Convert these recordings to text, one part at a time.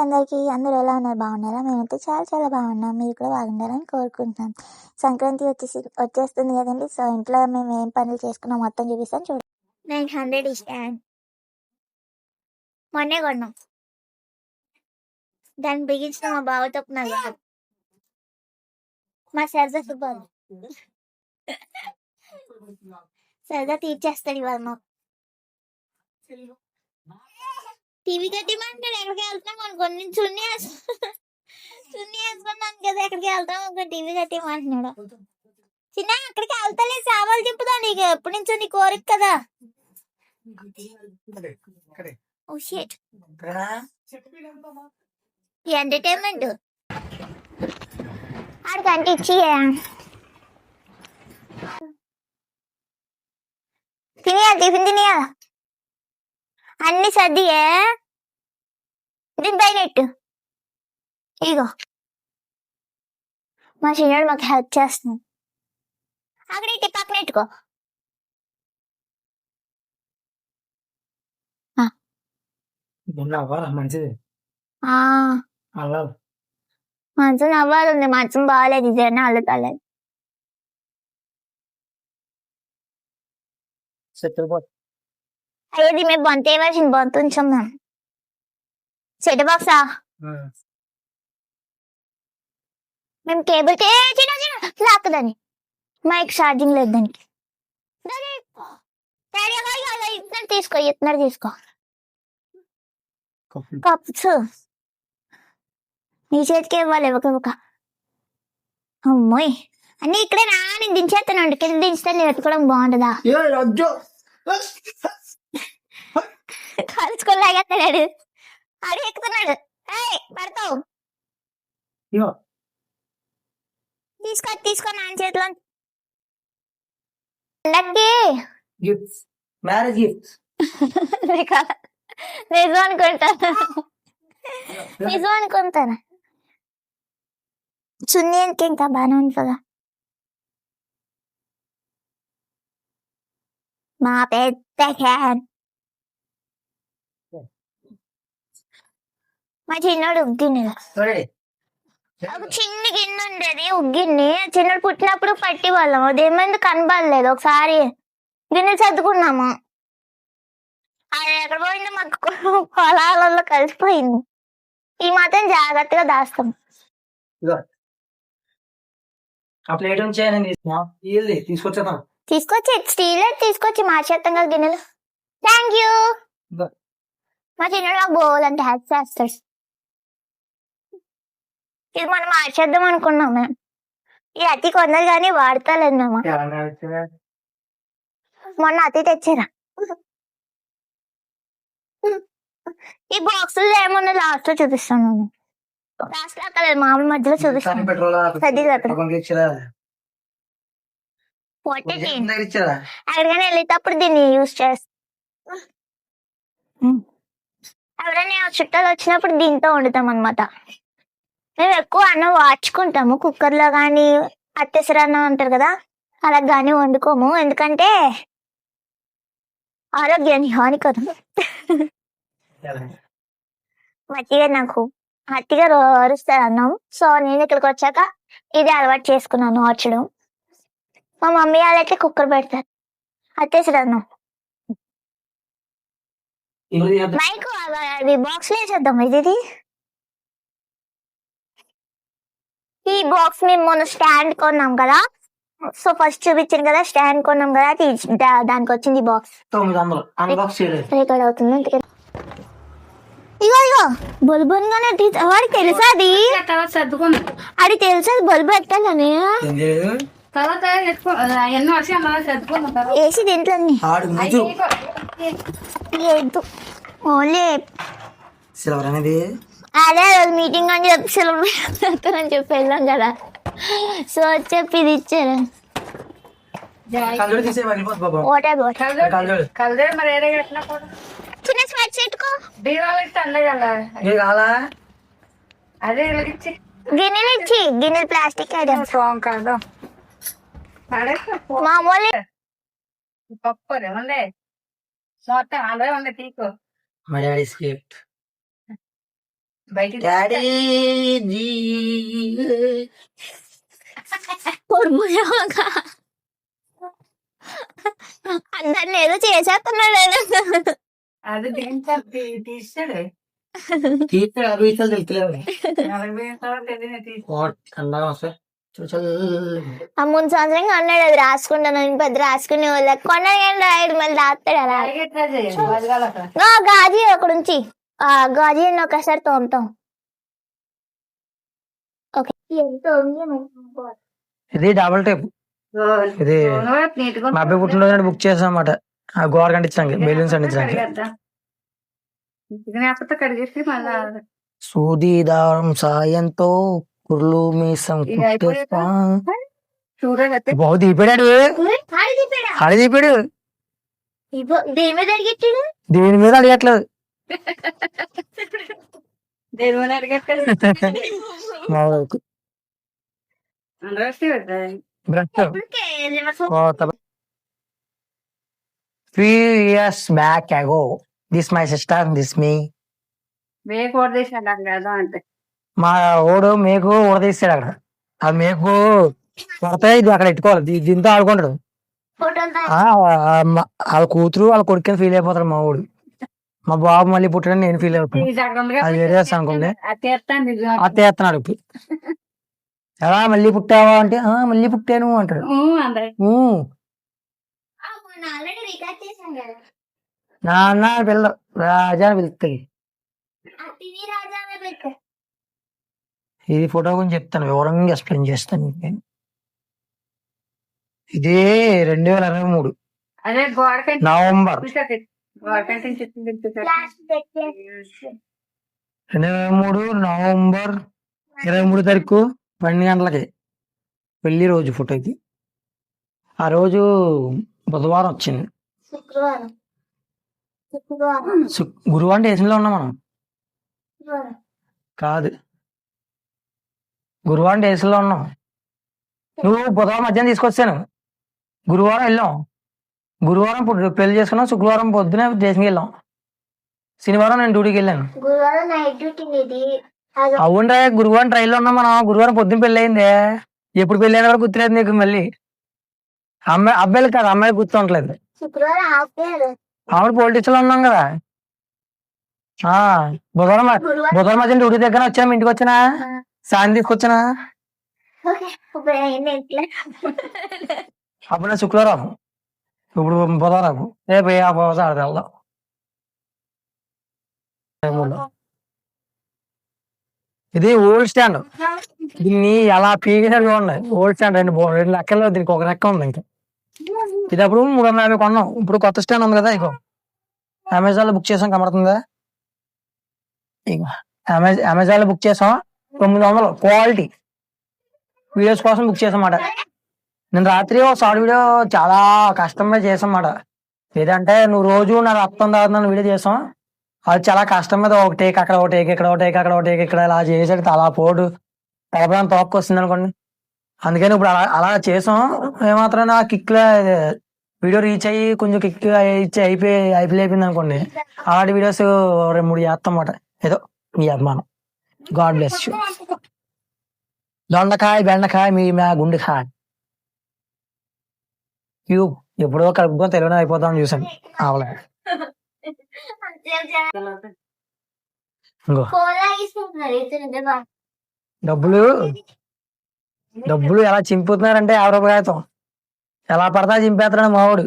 అందరికీ. అందరూ ఎలా ఉన్నారు? బాగున్నారా? మేమైతే చాలా చాలా బాగున్నాం. మీరు కూడా బాగుండాలని కోరుకుంటున్నాం. సంక్రాంతి వచ్చేస్తుంది కదండి. సో ఇంట్లో మేము ఏం పనులు చేసుకున్నాం మొత్తం చూపిస్తాను చూడండి. 900 స్టాండ్ మొన్నే కొన్నాం. దాన్ని బిగించిన మా బావ తప్పున్నారు. మా సరదా సుబ్బాబు సరదా తీర్చేస్తాడు ఇవాళ మాకు. టీవీ కట్టిమంటాడు. ఎక్కడికి వెళ్తాం కొన్ని చున్నీ వేసుకున్నాను కదా, ఎక్కడికి వెళ్తాం ఒక టీవీ కట్టిమంటున్నాడు. చిన్న అక్కడికి వెళ్తలే, సామాన్లు చెప్పుదా నీకు ఎప్పటి నుంచో నీ కోరిక కదా. ఓ షిట్, ఎంటర్టైన్మెంట్ ఆడికంటే ఇచ్చి తినేయాలి, టిఫిన్ తినేయాలి. అన్ని సర్దియే దీని పైన పెట్టు. ఇగో మా చిన్నోడు మాకు హెల్ప్ చేస్తున్నాడు. అక్కడ ఇట్టి పక్కన పెట్టుకో. మంచిది మంచం నవ్వాలండి, మంచం బాగాలేదు, ఇదేనా అల్లుతాలేదు. అయ్యేది మేము బంత్ వేసింది, బంత్ ఉంచాం మేము. సెట్ బాక్సా మేము కేబుల్ లాక్కదని, మైక్ ఛార్జింగ్ లేదు దానికి. ఇద్దరు తీసుకో కప్స్ నీ చేతికి ఇవ్వాలి ఒక. అమ్మోయ్ అన్ని ఇక్కడే నా నేను దించేస్తానండి. కింద దించితే నేను ఎత్తుకోవడం బాగుంటుందా? కలుసుకోలేగెత్తాడు, ఆడు ఎక్కుతున్నాడు. పడతావు. తీసుకో నాన్న చేతిలో. నిజం అనుకుంటాను. చున్నీ ఇంకా బాగానే ఉంది కదా. మా పెద్ద ఫ్యాన్. మా చిన్నోడు ఉగ్గిన్నె, ఒక చిన్న గిన్నె ఉండేది ఉగ్గిన్ని. చిన్నోడు పుట్టినప్పుడు పట్టి వాళ్ళం, అదేమైంది కనబడలేదు. ఒకసారి గిన్నెలు సర్దుకున్నాము, అది ఎక్కడ పోయిందో మాకు పొలాలలో కలిసిపోయింది. ఈ మాత్రం జాగ్రత్తగా దాస్తాం. తీసుకొచ్చి స్టీల్ తీసుకొచ్చి మార్చేస్తాం కదా గిన్నెలు. Thank you. మా చిన్నోడు నాకు పోవాలంటే హెల్ప్ చేస్తాడు. ఇది మనం మార్చేద్దాం అనుకున్నాం మేము. ఇది అతి కొందరు కానీ వాడతలేదు మేము. మొన్న అతి తెచ్చారా. ఈ బాక్సులు ఏమన్నా లాస్ట్ లో చూపిస్తాను. లాస్ట్ లో అక్కడ మామూలు మధ్యలో చూపిస్తాను. ఎక్కడికైనా వెళ్ళేటప్పుడు దీన్ని యూజ్ చేస్తాం. ఎవరైనా చుట్టాలు వచ్చినప్పుడు దీంతో వండుతాం అనమాట. మేము ఎక్కువ అన్నం వార్చుకుంటాము కుక్కర్ లో గానీ, అత్తెసర అన్నం అంటారు కదా, అలా గానీ వండుకోము. ఎందుకంటే ఆరోగ్యాన్ని హానికరం. మట్టిగా నాకు అట్టిగా అరుస్తారు అన్నం. సో నేను ఇక్కడికి వచ్చాక ఇది అలవాటు చేసుకున్నాను వార్చడం. మా మమ్మీ వాళ్ళైతే కుక్కర్ పెడతారు అత్తేసర అన్నం. మైక్ అవి బాక్స్ లో వేసేద్దాం. ఇది ఈ బాక్స్ మేము మొన్న స్టాండ్ కొన్నాం కదా. సో ఫస్ట్ చూపించాను కదా, స్టాండ్ కొన్నాం కదా, దానికి వచ్చింది బాక్స్. రికార్డ్ అవుతుంది. ఇగో బల్బు వాడికి తెలుసా అది? అది తెలుసా బల్బు ఎట్టాలని? వేసి దీంట్లో ఓన్లీ అదే మీటింగ్ అని చెప్పి సిలబస్ అని చెప్పి వెళ్ళాం కదా. సో చెప్పి ఇది ఇచ్చారు. చిన్న స్వెట్ పెట్టుకో. గిన్నెలు ఇచ్చి గిన్నెలు ప్లాస్టిక్ ఐటమ్స్ మామూలు డాడీ అందరిని ఏదో చేసేస్తున్నాడు. అది తీస్తాడు తీస్తాడు అవి తెలుస్తలేవు ఆ ముందు సంవత్సరం అన్నాడు అది రాసుకుంటాను పెద్ద రాసుకునే వాళ్ళకి కొన్నాడు కానీ రాయడు మళ్ళీ రాస్తాడు అలా. గాజీ అక్కడ ఉంచి ఆ గాజీ ఒకసారి తోముతాం. ఓకే ఇది డబుల్ టేప్. ఇది మా అబ్బాయి పుట్టినరోజు బుక్ చేసాం అన్నమాట. ఆ గోడ కంటించడానికి బెలూన్స్ అంటించడానికి. సూది దారం సాయంతో కుర్లు మీసం బాగు దీపాడు ఆడి దీపాడు దేని మీద అడిగట్లేదు. Few years back ago, this my sister, this me. మేకు ఓడదీసాడు కదా అంటే మా ఓడు మేకు ఊడదీస్తాడు అక్కడ. ఆ మేకు పడతాయి ఇది అక్కడ పెట్టుకోవాలి. దీంతో ఆడుకుంటాడు. వాళ్ళ కూతురు వాళ్ళ కొడుకు ఫీల్ అయిపోతాడు మా ఊడు. మా బాబు మళ్ళీ పుట్టడని నేను ఫీల్ అవుతాను. అది వేరే అనుకోండి అత్తేస్తున్నాడు ఇప్పుడు. ఎలా మళ్ళీ పుట్టావా అంటే మళ్ళీ పుట్టాను అంటాడు. నాన్న పిల్ల రాజా అని పిలుస్తుంది. ఇది ఫోటో గురించి చెప్తాను, వివరంగా ఎక్స్ప్లెయిన్ చేస్తాను. ఇది 2023 నవంబర్ 2023 నవంబర్ 23 తారీఖు 12 గంటలకి పెళ్లి రోజు ఫోటో ఇది. ఆ రోజు బుధవారం వచ్చింది. గురువారం డేషన్లో ఉన్నాం మనం. కాదు గురువారం డేషన్లో ఉన్నాం. నువ్వు బుధవారం మధ్యాహ్నం తీసుకొచ్చాను. గురువారం వెళ్ళాం. గురువారం పెళ్లి చేసుకున్నాం. శుక్రవారం పొద్దున దేశంకి వెళ్ళాం. శనివారం నేను డ్యూటీకి వెళ్ళాను. అవునరా గురువారం ట్రైన్లో ఉన్నాం మనం. గురువారం పొద్దున పెళ్లి అయిందే. ఎప్పుడు పెళ్లి అయిన వరకు గుర్తులేదు నీకు. మళ్ళీ అబ్బాయిలు కాదు అమ్మాయిలు గుర్తుంటలేదు. ఆవిడ పొలిటిక్స్ లో ఉన్నాం కదా. బుధవారం మధ్య డ్యూటీ దగ్గర వచ్చాను. ఇంటికి వచ్చినా సాయం తీసుకొచ్చానా. అప్పుడు నా శుక్రవారం, ఇప్పుడు బుధవారం. రేపు వెళ్దాం. ఇది ఓల్డ్ స్టాండ్. దీన్ని ఎలా పీకేసాడు చూడండి. ఓల్డ్ స్టాండ్ రెండు లెక్కల్లో దీనికి ఒక లెక్క ఉంది. ఇంకా ఇది అప్పుడు 350 కొన్నాం. ఇప్పుడు కొత్త స్టాండ్ ఉంది కదా. ఇగో అమెజాన్ లో బుక్ చేసాం. కనబడుతుందా? ఇగో అమెజాన్ లో బుక్ చేసాం. 900 క్వాలిటీ వీడియోస్ కోసం బుక్ చేసాం అన్నమాట. నేను రాత్రి ఒక షార్ట్ వీడియో చాలా కష్టంగా చేసాం అన్నమాట. ఏదంటే నువ్వు రోజు నా రక్తం తాగుతున్నాను వీడియో చేసాం. అది చాలా కష్టం మీద ఒక టేక్ అక్కడ ఒక టేక్ ఇక్కడ ఒక టేక్ అక్కడ ఒక టేక్ ఇక్కడ ఇలా చేసాడు. అలా పోటు తలపడం తోక్కు వస్తుంది అనుకోండి. అందుకని ఇప్పుడు అలా చేసాం. ఏమాత్రం నా కిక్ వీడియో రీచ్ అయ్యి కొంచెం కిక్ ఇచ్చి అయిపోయింది అనుకోండి. అలాంటి వీడియోస్ 2-3 చేస్తాం అన్నమాట. ఏదో మీ అభిమానం. God bless you. దొండకాయ బెండకాయ మీ గుండెకాయ క్యూబ్ ఎప్పుడో కలుపుకొని తెలివైన అయిపోతామని చూసాను. అవలే డబ్బులు ఎలా చింపుతున్నారంటే 50 రూపాయలతో ఎలా పడతా చింపేస్తున్నాడు మావాడు.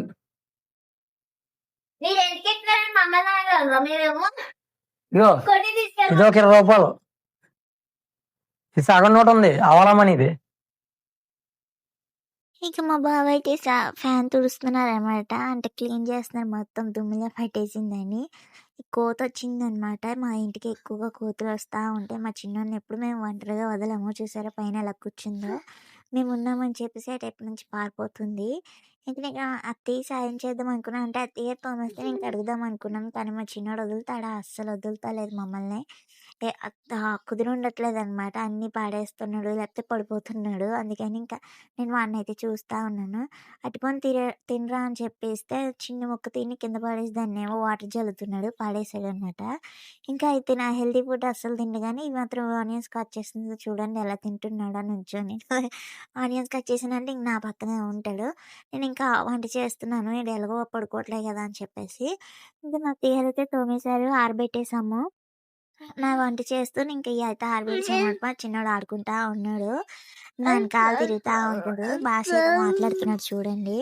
ఇదో ఇది ఒక 20 రూపాయలు. ఇది సగం నోట్ ఉంది. అవలమని ఇది. ఇక మా బావ అయితే ఫ్యాన్ తుడుస్తున్నారు అనమాట. అంటే క్లీన్ చేస్తున్నారు. మొత్తం దుమ్ములా పట్టేసిందని కోత వచ్చిందనమాట. మా ఇంటికి ఎక్కువగా కోతులు వస్తూ ఉంటాయి. మా చిన్నోడిని ఎప్పుడు మేము ఒంటరిగా వదలము. చూసారా పైన ఎలా కూర్చుందో. మేము ఉన్నామని చెప్పేసి ఆ టైప్ నుంచి పారిపోతుంది. ఇంక నేను అత్తయ్య సాయం చేద్దాం అనుకున్నాను. అంటే అత్తయ్య తోమేస్తే నేను కడుగుదాం అనుకున్నాం. కానీ మా చిన్నోడు వదులుతాడా? అస్సలు వదులుతలేదు మమ్మల్ని. కుదిరి ఉండట్లేదనమాట. అన్నీ పాడేస్తున్నాడు, లేకపోతే పడిపోతున్నాడు. అందుకని ఇంకా నేను వాడినైతే చూస్తా ఉన్నాను. అరటిపండు తినరా అని చెప్పేస్తే చిన్న ముక్క తిని కింద పడేసి దాన్నేమో వాటర్ జల్లుతున్నాడు. పాడేసాడనమాట. ఇంకా అయితే నా హెల్తీ ఫుడ్ అస్సలు తినడు గానీ, ఈ మాత్రం ఆనియన్స్ కట్ చేసింది చూడండి ఎలా తింటున్నాడో నుంచొని. ఆనియన్స్ కట్ చేశానంటే ఇంక నా పక్కనే ఉంటాడు. నేనింకా వంట చేస్తున్నాను. ఈడు ఎలాగో పడుకోవట్లే కదా అని చెప్పేసి. ఇంకా మా అత్తయ్యగారైతే తోమేశారు, ఆరబెట్టేసాము. నా వంట చేస్తూ ఇంక ఇయయితే ఆరబెట్టేసానమాట. మా చిన్నోడు ఆడుకుంటా ఉన్నాడు. నా ఎనకాల తిరుగుతా ఉంటాడు. భాషలో మాట్లాడుతున్నాడు చూడండి.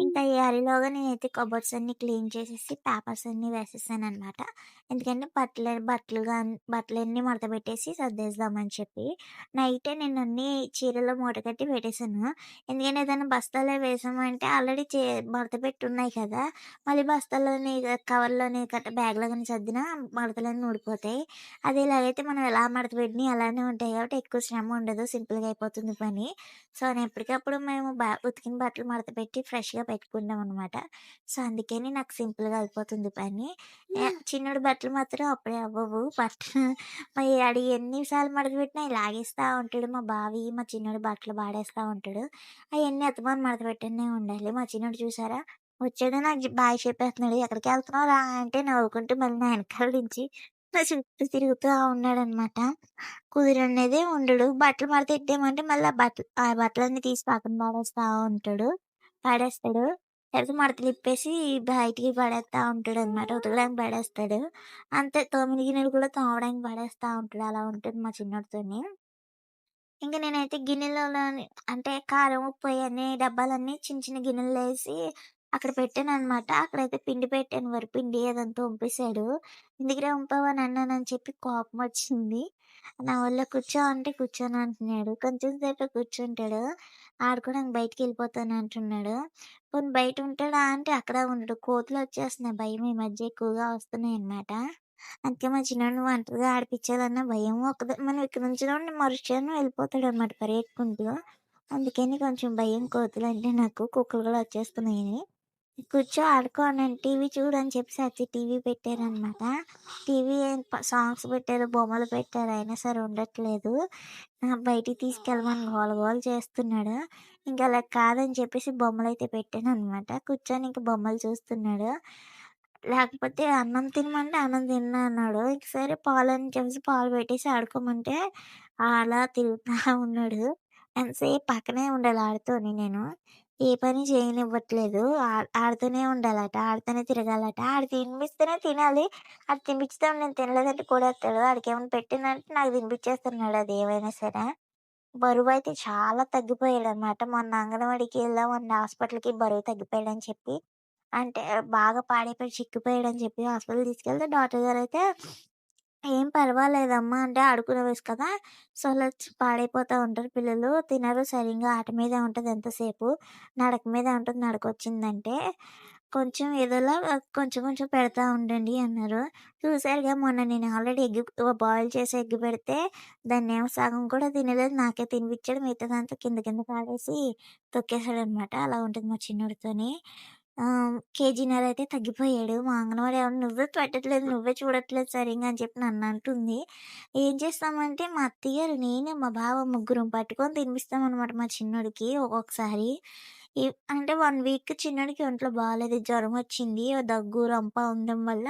ఇంకా ఈ అరలోగా నేనైతే కబోర్డ్స్ అన్నీ క్లీన్ చేసేసి పేపర్స్ అన్నీ వేసేసాననమాట. ఎందుకంటే బట్టలన్నీ మడతపెట్టేసి సర్దేద్దామని చెప్పి. నైటే నేను అన్నీ చీరలో మూట కట్టి పెట్టేసాను. ఎందుకంటే ఏదైనా బస్తాలో వేసామంటే ఆల్రెడీ మడతపెట్టి ఉన్నాయి కదా! మళ్ళీ బస్తాలోని కవర్‌లోని బ్యాగ్‌లో గాని సర్దినా మడతలన్నీ ఊడిపోతాయి. అదే ఇలాగైతే మనం ఎలా మడతపెట్టినయి అలానే ఉంటాయి కాబట్టి ఎక్కువ శ్రమ ఉండదు. సింపుల్‌గా అయిపోతుంది పని. సో, ఎప్పటికప్పుడు మేము ఉతికిన బట్టలు మడతపెట్టి ఫ్రెష్‌గా పెట్టుకుంటామనమాట. సో, అందుకని నాకు సింపుల్‌గా అయిపోతుంది పని. చిన్నోడి బట్టలు మాత్రం అప్పుడే అవ్వవు. మా డాడీ ఎన్ని సార్లు మడతపెట్టినా లాగేస్తా ఉంటాడు. మా బావి, మా చిన్నోడి బట్టలు పాడేస్తా ఉంటాడు. అయన్నీ ఎత్తమని మడతపెట్టనే ఉండాలి. మా చిన్నోడు చూసారా? వచ్చాడు నాకు బాయ్ చెప్పేస్తున్నాడు. "ఎక్కడికెళ్తున్నావురా" అంటే నవ్వుకుంటూ మళ్ళీ నా ఎనకాల నుంచి నా చుట్టూ తిరుగుతా ఉన్నాడనమాట. కుదిరనేదే ఉండడు. బట్టలు మడతెట్టామంటే మళ్ళీ ఆ బట్టలన్నీ తీసి పక్కన పడేస్తాడు. లేకపోతే మడతలిప్పేసి బయటికి పడేస్తా ఉంటాడనమాట. ఉతకడానికి పడేస్తాడు. అంతే తోమిన గిన్నెలు కూడా తోమడానికి పడేస్తా ఉంటాడు. అలా ఉంటుంది మా చిన్నోడితోని. ఇంక నేనైతే గిన్నెలలోని అంటే కారం, ఉప్పు అయన్నీ డబ్బాలన్నీ చిన్న చిన్న గిన్నెల్లో ఏసి అక్కడ పెట్టాననమాట. అక్కడైతే పిండి పెట్టాను వరిపిండి. అదంతా ఒంపేసాడు. ఎందుకురా ఒంపావని అన్నానని చెప్పి కోపమొచ్చింది. నా వల్ల కూర్చో అంటే కూర్చోను అంటున్నాడు. కొంచెం సేపే కూర్చుంటాడు. ఆడుకోవడానికి బయటికెళ్ళిపోతాను అంటున్నాడు. పోనీ బయట ఉంటాడా అంటే అక్కడ ఉండడు. కోతులొచ్చేస్తున్నాయి భయం ఈ మధ్య ఎక్కువగా వస్తున్నాయనమాట. అందుకే మా చిన్నోడిని ఒంటరిగా ఆడిపిచ్చాలన్న భయం. మనం ఇక్కడ ఉంచినోడిని మరుక్షణం వెళ్ళిపోతాడనమాట పరిగెత్తుకుంటూ. అందుకని కొంచెం భయం కోతులంటే నాకు. కుక్కలు కూడా వచ్చేస్తున్నాయని. కూర్చో ఆడుకో అన్నాను. టీవీ చూడు అని చెప్పేసి టీవీ పెట్టారనమాట. టీవీ సాంగ్స్ పెట్టారు, బొమ్మలు పెట్టారు. అయినా సరే ఉండట్లేదు. బయటికి తీసుకెళ్ళమని గోల గోల చేస్తున్నాడు. ఇంక అలా కాదని చెప్పేసి బొమ్మలైతే పెట్టాననమాట. కూర్చొని ఇంక బొమ్మలు చూస్తున్నాడు. లేకపోతే అన్నం తినమంటే అన్నం తినను అన్నాడు. ఇంక సరే పాలని చెప్పేసి పాలు పెట్టేసి ఆడుకోమంటే అలా తిరుగుతా ఉన్నాడు. ఎంతసేపు పక్కనే ఉండాలి ఆడితోని నేను. ఏ పని చేయనివ్వట్లేదు. ఆడుతూనే ఉండాలట, ఆడుతూనే తిరగాలట. ఆడు తినిపిస్తేనే తినాలి. ఆడు తినిపించితే నేను తినలేదంటే కొడేస్తాడు. ఆడికేమన్నా పెట్టిందంటే నాకు తినిపించేస్తున్నాడు అదేమైనా సరే. బరువైతే చాలా తగ్గిపోయాడనమాట. మొన్న అంగన్వాడీకి వెళ్ళామండి హాస్పిటల్‌కి బరువు తగ్గిపోయాడని చెప్పి. అంటే బాగా పాడైపోయి చిక్కిపోయాడని చెప్పి హాస్పిటల్‌కి తీసుకెళ్తే డాక్టర్ గారైతే "ఏం పర్వాలేదమ్మా" అంటే ఆడుకునే వయసు కదా! సో, అలా పాడైపోతా ఉంటారు పిల్లలు. తినరు సరింగా ఆట మీదే ఉంటది ఎంతసేపు. నడక మీదే ఉంటది నడకొచ్చిందంటే. కొంచెం ఏదోలా కొంచెం కొంచెం పెడతా ఉండండి అన్నారు. చూసారుగా మొన్న నేను ఆల్రెడీ బాయిల్ చేసి ఎగ్ పెడితే దాన్నేమో సగం కూడా తినలేదు. నాకే తినిపిచ్చాడు. మిగతాదంతా కింద కింద పాడేసి తొక్కేసాడనమాట. అలా ఉంటది మా చిన్నోడితోని. కేజీన్నర అయితే తగ్గిపోయాడు. మా అంగనవాడి ఆవిడ "నువ్వే పెట్టట్లేదు, నువ్వే చూడట్లేదు సరింగా" అని చెప్పి నన్నంటుంది. ఏం చేస్తామంటే మా అత్తయ్య, నేను, మా బావ ముగ్గురం పట్టుకొని తినిపిస్తామనమాట మా చిన్నోడికి ఒక్కొక్కసారి. ఈ అంటే 1 వీక్ చిన్నోడికి ఒంట్లో బాలేదు. జ్వరమొచ్చింది. దగ్గు, రంప ఉండడం వల్ల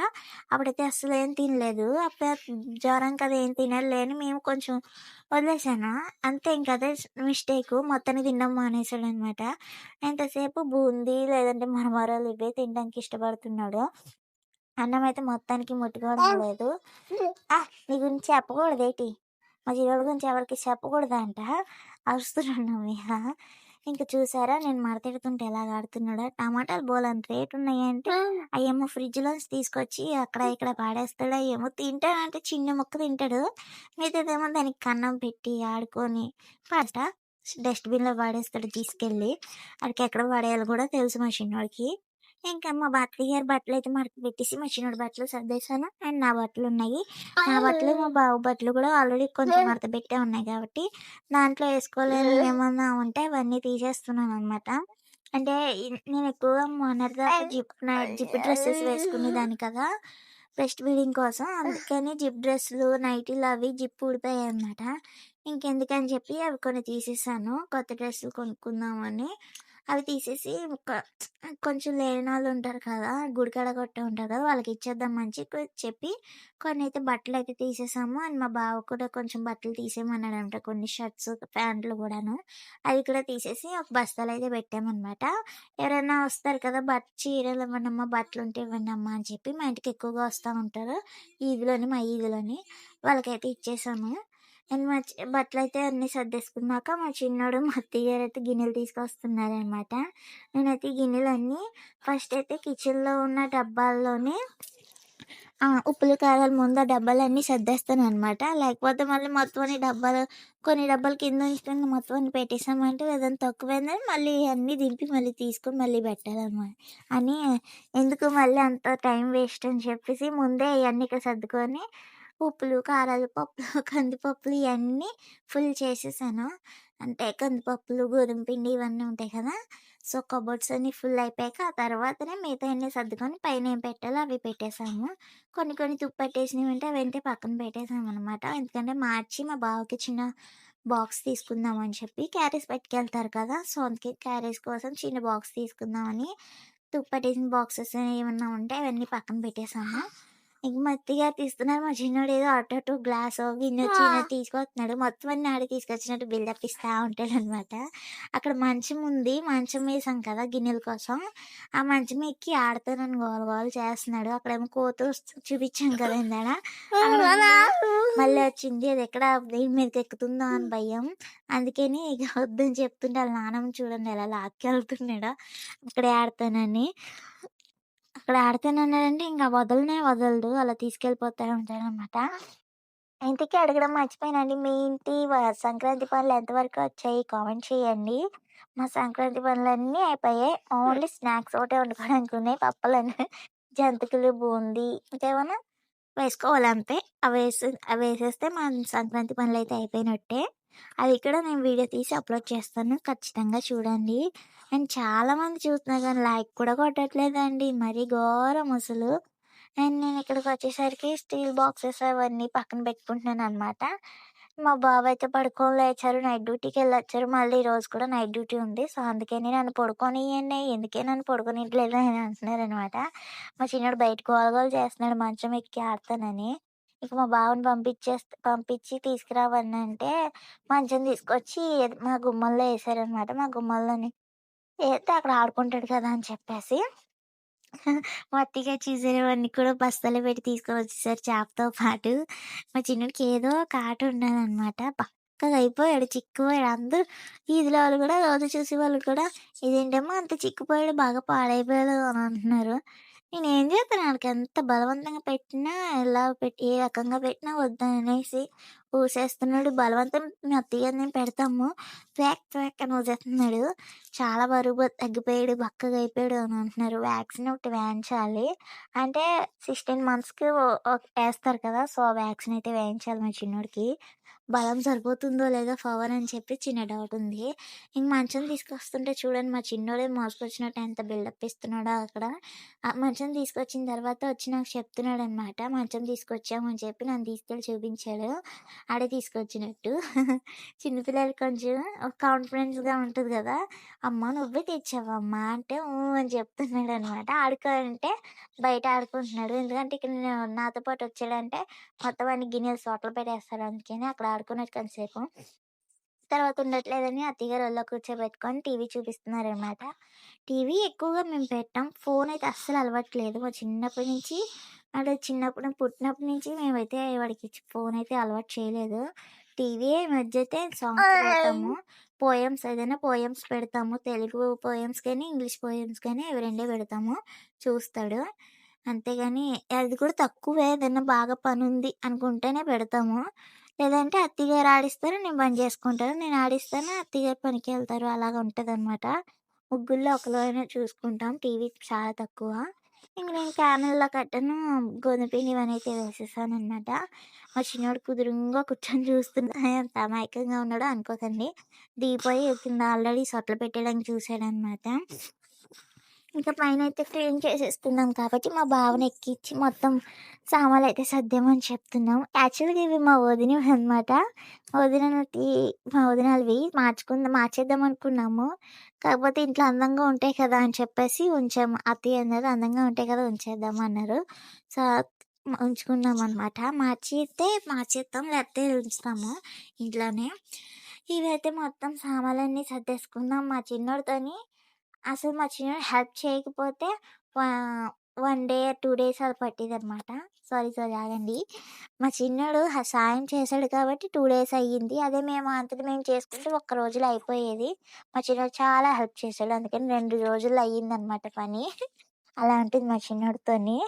అప్పుడైతే అస్సలేం తినలేదు. జ్వరం కదా ఏం తినడులే అని మేము కొంచెం వదిలేసాను. అంతే ఇంక అదే మిస్టేకు. మొత్తానికి తినడం మానేసాడనమాట. ఎంతసేపు బూందీ లేదంటే మరమరాలు ఇవే తినడానికి ఇష్టపడుతున్నాడు. అన్నమైతే మొత్తానికి ముట్టుకోవడం లేదు. నీ గురించి చెప్పకూడదేటి? మా చిన్నోడి గురించి ఎవరికీ చెప్పకూడదంట. అరుస్తున్నాడు నా మీద. ఇంక చూసారా నేను మడతెడుతుంటే ఎలాగ ఆడుతున్నాడో. టమాటాలు బోలెడంత రేటున్నాయంటే అయేమో ఫ్రిడ్జ్‌లోంచి తీసుకొచ్చి అక్కడ ఇక్కడ పాడేస్తాడు. అయేమో తింటానంటే చిన్న ముక్క తింటాడు. మిగతాదేమో దానికి కన్నం పెట్టి ఆడుకొని డస్ట్‌బిన్‌లో పడేస్తాడు తీసుకెళ్ళి. ఆడికి ఎక్కడ పడేయాలో కూడా తెలుసు మా చిన్నోడికి. ఇంకా మా అత్తయ్య గారి బట్టలయితే మడత పెట్టేసి మా చిన్నోడి బట్టలు సర్దేశాను. అండ్ నా బట్టలున్నాయి. నా బట్టలు, మా బావ బట్టలు కూడా ఆల్రెడీ కొంచెం మడత పెట్టే ఉన్నాయి కాబట్టి, దాంట్లో ఏసుకోలేనివి ఏమన్నా ఉంటే అవన్నీ తీసేస్తున్నాననమాట. అంటే నేను ఎక్కువగా మొన్నటిదాకా జిప్ డ్రెసెస్ వేసుకునేదాన్ని కదా! బ్రెస్ట్ ఫీడింగ్ కోసం. అందుకని జిప్ డ్రెస్సులు, నైటీలు అవి జిప్ ఊడిపోయాయి అనమాట. ఇంకెందుకని చెప్పి అవి కొన్ని తీసేసాను. కొత్త డ్రెస్సులు కొనుక్కుందామని. అవి తీసేసి కొంచెం లేనివాళ్ళు ఉంటారు కదా! గుడికాడ కొట్టే ఉంటారు కదా! వాళ్ళకి ఇచ్చేద్దామని చెప్పి కొన్నైతే బట్టలయితే తీసేసాము. అండ్ మా బావ కూడా కొంచెం బట్టలు తీసేయమన్నాడంట. కొన్ని షర్ట్స్, ప్యాంట్లు కూడాను. అవి కూడా తీసేసి ఒక బస్తాలో అయితే పెట్టామనమాట. ఎవరైనా వస్తారు కదా! చీరలు ఇవ్వండమ్మా, బట్టలుంటే ఇవ్వండమ్మా అని చెప్పి మా ఇంటికి ఎక్కువగా వస్తా ఉంటారు. మా ఈదులోని. వాళ్ళకైతే ఇచ్చేసాము. అండ్ బట్టలయితే అన్నీ సర్దేసుకున్నాక మా చిన్నోడు, మా అత్తయ్య గారైతే గిన్నెలు తీసుకొస్తున్నారనమాట. నేనైతే ఈ గిన్నెలన్నీ ఫస్ట్ అయితే కిచెన్‌లో ఉన్న డబ్బాల్లోనే ఉప్పులు, కారాలు ముందు ఆ డబ్బాలన్నీ సర్దేస్తాననమాట. లేకపోతే మళ్ళీ మొత్తం అన్ని కొన్ని డబ్బాలు కింద ఉంచుకొని మొత్తం అన్ని పెట్టేసామంటే ఏదైనా తక్కువైందని మళ్ళీ అన్నీ దింపి మళ్ళీ తీసుకొని మళ్ళీ పెట్టాలనమాట. అని ఎందుకు మళ్ళీ అంత టైం వేస్ట్ అని చెప్పేసి ముందే ఇవన్నీ ఇక్కడ సర్దుకొని ఉప్పులు, కారాలు, పప్పులు, కందిపప్పులు ఇవన్నీ ఫుల్ చేసేసాను. అంటే కందిపప్పులు, గోధుమ పిండి ఇవన్నీ ఉంటాయి కదా! సో, కబోర్డ్స్ అన్నీ ఫుల్ అయిపోయాక ఆ తర్వాతనే మిగతాయన్నీ సర్దుకొని పైన ఏం పెట్టాలో అవి పెట్టేసాము. కొన్ని తుప్పట్టేసినవి ఉంటే అవైతే పక్కన పెట్టేసామనమాట. ఎందుకంటే మార్చి మా బావకి చిన్న బాక్స్ తీసుకుందామని చెప్పి క్యారేజ్ పట్టుకెళ్తారు కదా! సో, అందుకే క్యారేజ్ కోసం చిన్న బాక్స్ తీసుకుందామని తుప్పట్టేసిన బాక్సెస్ ఏమన్నా ఉంటే అవన్నీ పక్కన పెట్టేసాము. ఇంక మా అత్తయ్య గారు తీస్తున్నారు. మా చిన్నోడు ఏదో అటు గ్లాసో, గిన్నె చిన్నది తీసుకొస్తున్నాడు. మొత్తం అన్నీ ఆడే తీసుకొచ్చినట్టు బిల్డప్ ఇస్తా ఉంటాడనమాట. అక్కడ మంచం ఉంది. మంచం వేసాం కదా గిన్నెల కోసం. ఆ మంచం ఎక్కి ఆడతానని గోల గోల చేస్తున్నాడు. అక్కడేమో కోతులు చూపించాను కదా ఇందాడ. మళ్ళీ వచ్చింది. అది ఎక్కడ దేని మీదకి ఎక్కుతుందో అని భయం. అందుకని ఇక వద్దని చెప్తుంటే వాళ్ళ నాన్నమ్మ చూడండి ఎలా లాక్కెళ్తున్నాడో అక్కడే ఆడతానని. అక్కడ ఆడతానన్నాడంటే ఇంక వదలనే వదలడు. అలా తీసుకెళ్ళిపోతా ఉంటాడనమాట. ఇంతకీ అడగడం మర్చిపోయానండి. మీ ఇంటి సంక్రాంతి పనులు ఎంతవరకు వచ్చాయి కామెంట్ చేయండి. మా సంక్రాంతి పనులన్నీ అయిపోయాయి. ఓన్లీ స్నాక్స్ ఒకటే వండుకోవడానికి ఉన్నాయి. పప్పలని, జంతికలు, బూందీ ఇంకేమన్నా వేసుకోవాలి అంతే. అవేసేస్తే మా సంక్రాంతి పనులైతే అయిపోయినట్టే. అది కూడా నేను వీడియో తీసి అప్‌లోడ్ చేస్తాను. ఖచ్చితంగా చూడండి. అండ్ చాలామంది చూస్తున్నారు కానీ లైక్ కూడా కొట్టట్లేదండి. మరీ ఘోరం అసలు. అండ్ నేను ఇక్కడికొచ్చేసరికి స్టీల్ బాక్సెస్ అవన్నీ పక్కన పెట్టుకుంటున్నాననమాట. మా బావ అయితే పడుకొని లేచారు. నైట్ డ్యూటీకెళ్ళొచ్చారు. మళ్ళీ ఈరోజు కూడా నైట్ డ్యూటీ ఉంది. సో, అందుకని నన్ను పడుకోనియ్యండి. ఎందుకే నన్ను పడుకోనియట్లేదు అని అంటున్నారనమాట. మా చిన్నోడు బయట గోల గోల చేస్తున్నాడు మంచం ఎక్కి ఆడతానని. ఇక మా బావని పంపించి తీసుకురావనంటే మంచం తీసుకొచ్చి మా గుమ్మంలో ఏశారనమాట. మా గుమ్మంలోని ఏత్తే అక్కడ ఆడుకుంటాడు కదా అని చెప్పేసి మా అత్తయ్య చూసినవన్నీ కూడా బస్తాలో పెట్టి తీసుకొనొచ్చేసారు చేపతో పాటు. మా చిన్నోడికి ఏదో ఒక ఆట ఉన్నదనమాట. బక్కగా అయిపోయాడు, చిక్కిపోయాడు. అందరూ వీధిలో వాళ్ళు కూడా రోజు చూసేవాళ్ళు కూడా ఇదేంటమ్మా అంత చిక్కిపోయాడు, బాగా పాడైపోయాడు అని అంటున్నారు. నేనేం చేస్తాను ఆడికి ఎంత బలవంతంగా పెట్టినా, ఏ రకంగా పెట్టినా వద్దనేసి ఊసేస్తున్నాడు. బలవంతం మా అత్తయ్య నేను పెడతాము. త్వాక్ అని ఊసేస్తున్నాడు. చాలా బరువు తగ్గిపోయాడు, బక్కగా అయిపోయాడు అని అంటున్నారు. వ్యాక్సిన్ ఒకటి వేయించాలి. అంటే 16 మంత్స్‌కి ఏస్తారు కదా! సో, ఆ వ్యాక్సిన్ అయితే వేయించాలి మా చిన్నోడికి. బలం సరిపోతుందో లేదో పవర్ అని చెప్పి చిన్న డౌట్ ఉంది. ఇంక మంచం తీసుకొస్తుంటే చూడండి మా చిన్నోడే మోసుకొచ్చినట్టు ఎంత బిల్డప్ ఇస్తున్నాడో అక్కడ. ఆ మంచం తీసుకొచ్చిన తర్వాత వచ్చి నాకు చెప్తున్నాడనమాట. మంచం తీసుకొచ్చాము అని చెప్పి నన్ను తీసుకెళ్ళి చూపించాడు. ఆడే తీసుకొచ్చినట్టు. చిన్న పిల్లలకి కొంచెం కాన్ఫిడెన్స్‌గా ఉంటది కదా! అమ్మ నువ్వే తెచ్చావా అమ్మ అంటే, అని చెప్తున్నాడనమాట. ఆడుకో అంటే బయట ఆడుకుంటున్నాడు. ఎందుకంటే ఇక్కడ నాతో పాటు వచ్చాడంటే మొత్తం అన్ని గిన్నెలు చోట్ల పెట్టేస్తాడు. అందుకని అక్కడ ఆడుకున్నాడు కొంతసేపు. తర్వాత ఉండట్లేదని అత్తయ్యగారు ఒళ్ళో కూర్చోబెట్టుకొని టీవీ చూపిస్తున్నారనమాట. టీవీ ఎక్కువగా మేము పెట్టాం. ఫోన్ అయితే అస్సలు అలవాటు లేదు. మా చిన్నప్పటి నుంచి అంటే పుట్టినప్పటి నుంచి మేమైతే వాడికి ఫోన్ అయితే అలవాటు చేయలేదు. టీవీయే ఈ మధ్య అయితే సాంగ్స్ పెడతాము. ఏదైనా పోయమ్స్ పెడతాము. తెలుగు పోయమ్స్ కానీ, ఇంగ్లీష్ పోయమ్స్ కానీ అవి రెండే పెడతాము. చూస్తాడు. అంతేగాని అది కూడా తక్కువే. ఏదైనా బాగా పనుంది అనుకుంటేనే పెడతాము. లేదంటే అత్తయ్యగారు ఆడిస్తారు. నేను పని చేసుకుంటాను. నేను ఆడిస్తాను. అత్తయ్యగారు పనికెళ్తారు. అలాగ ఉంటదనమాట. ముగ్గురిలో ఒకళ్ళనే చూసుకుంటాం. టీవీ చాలా తక్కువ. ఇంక నేను క్యానెల్‌లో కట్టను, గోధుమ పిండి ఇవన్నీ అయితే వేసేసాననమాట. మా చిన్నోడు కుదురుంగా కూర్చొని చూస్తున్నా ఎంత అమాయకంగా ఉన్నాడో అనుకోకండి. దిగిపోయి కింద ఆల్రెడీ సొట్ల పెట్టేయడానికి చూసాడనమాట. ఇంకా పైనైతే క్లీన్ చేసేస్తున్నాం కాబట్టి మా బావని ఎక్కిచ్చి మొత్తం సామాన్లయితే సర్దామని చెప్తున్నాం. యాక్చువల్‌గా ఇవి మా వదినవనమాట. వదినలకి మా వదినలవి మార్చేద్దాం అనుకున్నాము. కాకపోతే ఇంట్లో అందంగా ఉంటాయి కదా అని చెప్పేసి ఉంచాము. అత్తయ్య అన్నారు అందంగా ఉంటాయి కదా ఉంచేద్దాము అన్నారు. సో, ఉంచుకున్నామనమాట. మార్చేద్దాం లేకపోతే ఉంచుతాము ఇంట్లోనే. ఇవైతే మొత్తం సామాన్లన్నీ సర్దేసుకున్నాం. మా చిన్నోడు హెల్ప్ చేయకపోతే వా 1 డే, 2 డేస్ అలా పట్టేదనమాట. సారీ ఆగండి. మా చిన్నోడు సాయం చేశాడు కాబట్టి 2 డేస్ అయ్యింది. అదే మేము అంతట మేము చేసుకుంటే ఒక్క రోజులో అయిపోయేది. మా చిన్నోడు చాలా హెల్ప్ చేశాడు. అందుకని 2 రోజుల్లో అయ్యిందనమాట పని. అలా ఉంటుంది మా చిన్నోడితోని.